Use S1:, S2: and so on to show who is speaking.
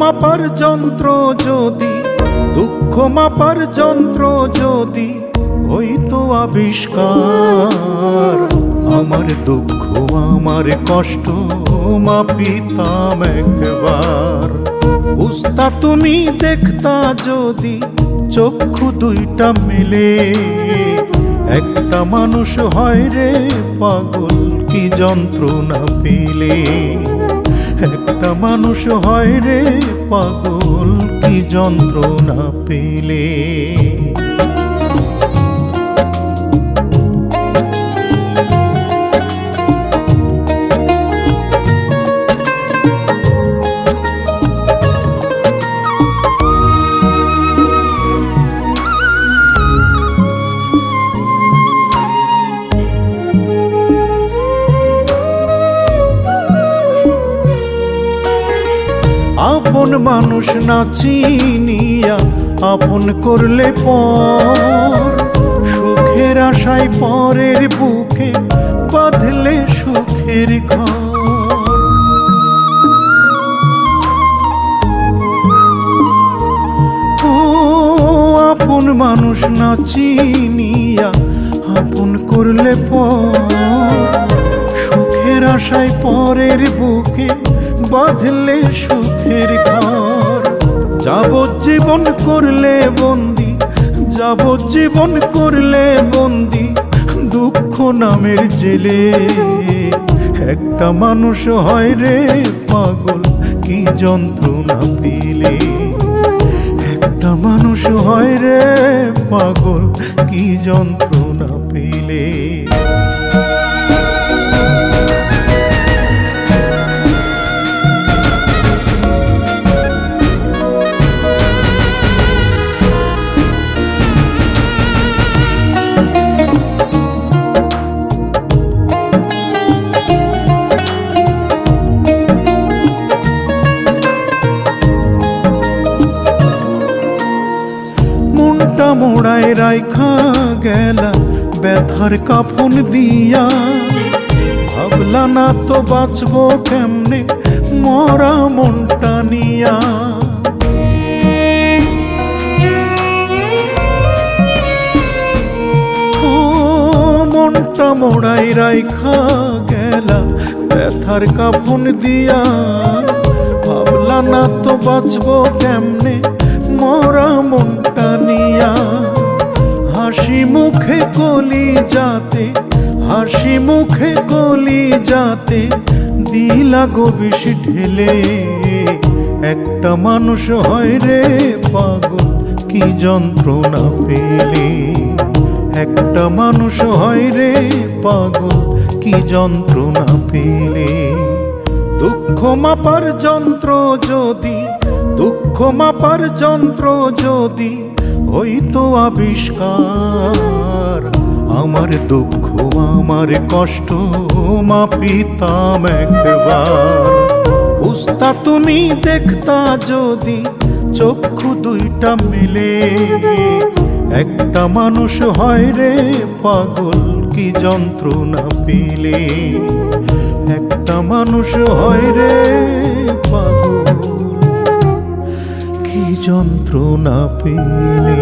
S1: মাপার যন্ত্র যদি, দুঃখ মাপার যন্ত্র যদি হইতো আবিষ্কার, আমার দুঃখ আমার কষ্ট মাপিতাম একবার। বুঝতা তুমি দেখতা যদি চক্ষু দুইটা মিলে, একটা মানুষ হয় রে পাগল কি যন্ত্রণা পেলে। একটা মানুষ হয় রে পাগল কি যন্ত্রণা পেলে। আপন মানুষ না চিনিয়া আপন করলে পর, সুখের আশায় পরের বুকে বাঁধলে সুখের ঘর। ও আপন মানুষ না চিনিয়া আপন করলে পর, সুখের আশায় পরের বুকে বাঁধলে সুখের ঘর। যাবজ্জীবন করলে বন্দি, যাবজ্জীবন করলে বন্দি দুঃখ নামের জেলে। একটা মানুষ হয় রে পাগল কি যন্ত্রণা পেলে। একটা মানুষ হয় রে পাগল কি যন্ত্রণা পেলে। মনটা মোড়ায় রাইখা গেলা ব্যথার কাফন দিয়া, ভাবলা না তো বাঁচবো কেমনে মরা মনটা নিয়া। ও মনটা মোড়ায় রাইখা গেলা ব্যথার কাফন দিয়া, ভাবলা না তো বাঁচবো কেমনে মরা মনটা নিয়া। হাসি মুখে কলি যাতে, হাসি মুখে কলি যাতে দিলা গো বিষ ঢেলে। একটা মানুষ হয় রে পাগল কি যন্ত্রণা পেলে। একটা মানুষ হয় রে পাগল কি যন্ত্রণা পেলে। দুঃখ মাপার যন্ত্র যদি, দুঃখ মাপার যন্ত্র যদি হইতো আবিষ্কার, আমার দুঃখ আমার কষ্ট মাপিতাম একবার। বুঝতা তুমি দেখতা যদি চক্ষু দুইটা মিলে, একটা মানুষ হয় রে পাগল কি যন্ত্রণা পেলে। একটা মানুষ হয় রে পাগল কি যন্ত্রণা পেলে।